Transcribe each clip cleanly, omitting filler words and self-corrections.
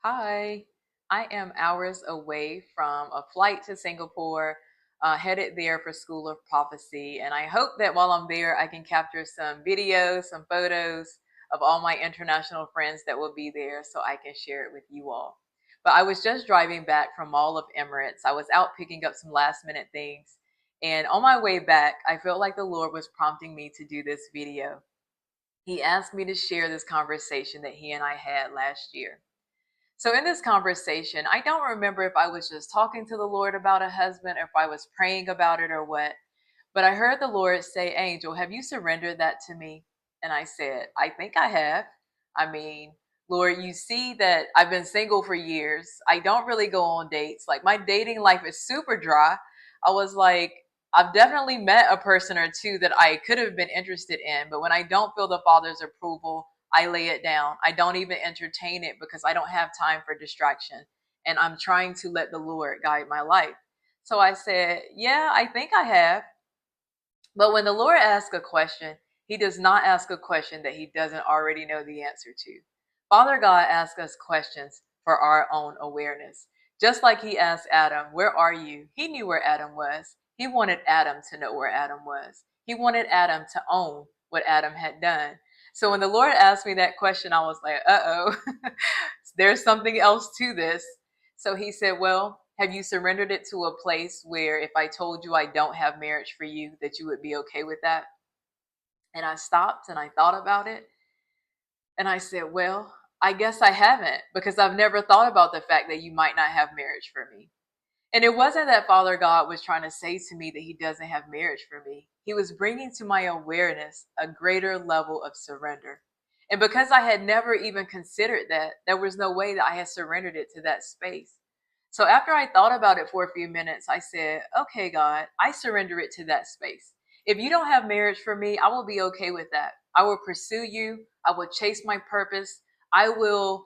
Hi, I am hours away from a flight to Singapore, headed there for School of Prophecy. And I hope that while I'm there, I can capture some videos, some photos of all my international friends that will be there so I can share it with you all. But I was just driving back from Mall of Emirates. I was out picking up some last minute things. And on my way back, I felt like the Lord was prompting me to do this video. He asked me to share this conversation that he and I had last year. So in this conversation, I don't remember if I was just talking to the Lord about a husband or if I was praying about it or what, but I heard the Lord say, Angel, have you surrendered that to me? And I said, I think I have. I mean, Lord, you see that I've been single for years. I don't really go on dates. Like my dating life is super dry. I was like, I've definitely met a person or two that I could have been interested in, but when I don't feel the Father's approval, I lay it down. I don't even entertain it because I don't have time for distraction. And I'm trying to let the Lord guide my life. So I said, yeah, I think I have. But when the Lord asks a question, he does not ask a question that he doesn't already know the answer to. Father God asks us questions for our own awareness. Just like he asked Adam, where are you? He knew where Adam was. He wanted Adam to know where Adam was. He wanted Adam to own what Adam had done. So when the Lord asked me that question, I was like, uh-oh, there's something else to this. So he said, well, have you surrendered it to a place where if I told you I don't have marriage for you, that you would be okay with that? And I stopped and I thought about it. And I said, well, I guess I haven't because I've never thought about the fact that you might not have marriage for me. And it wasn't that Father God was trying to say to me that he doesn't have marriage for me. He was bringing to my awareness a greater level of surrender. And because I had never even considered that, there was no way that I had surrendered it to that space. So after I thought about it for a few minutes, I said, okay, God, I surrender it to that space. If you don't have marriage for me, I will be okay with that. I will pursue you. I will chase my purpose. I will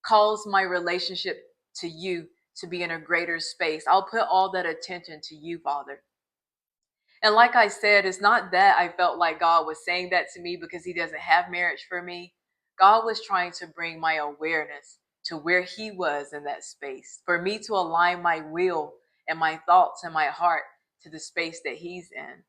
cause my relationship to you to be in a greater space. I'll put all that attention to you, Father. And like I said, it's not that I felt like God was saying that to me because he doesn't have marriage for me. God was trying to bring my awareness to where he was in that space, for me to align my will and my thoughts and my heart to the space that he's in.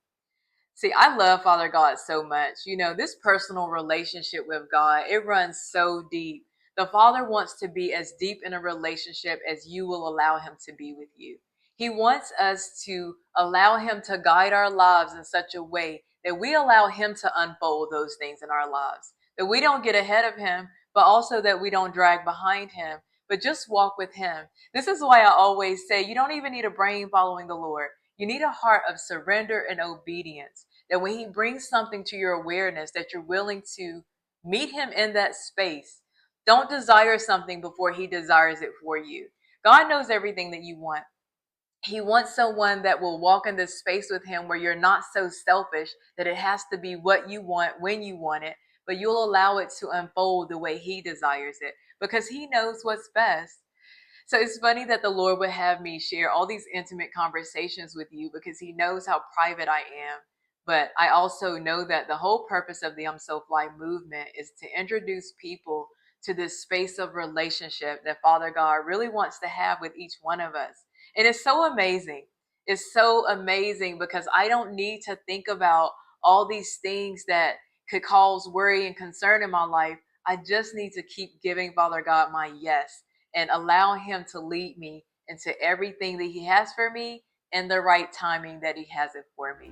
See, I love Father God so much. You know, this personal relationship with God, it runs so deep. The Father wants to be as deep in a relationship as you will allow him to be with you. He wants us to allow him to guide our lives in such a way that we allow him to unfold those things in our lives. That we don't get ahead of him, but also that we don't drag behind him, but just walk with him. This is why I always say you don't even need a brain following the Lord. You need a heart of surrender and obedience. That when he brings something to your awareness, that you're willing to meet him in that space. Don't desire something before he desires it for you. God knows everything that you want. He wants someone that will walk in this space with him where you're not so selfish that it has to be what you want when you want it, but you'll allow it to unfold the way he desires it because he knows what's best. So it's funny that the Lord would have me share all these intimate conversations with you because he knows how private I am. But I also know that the whole purpose of the ImSoFly movement is to introduce people to this space of relationship that Father God really wants to have with each one of us. And it's so amazing. It's so amazing because I don't need to think about all these things that could cause worry and concern in my life. I just need to keep giving Father God my yes and allow him to lead me into everything that he has for me and the right timing that he has it for me.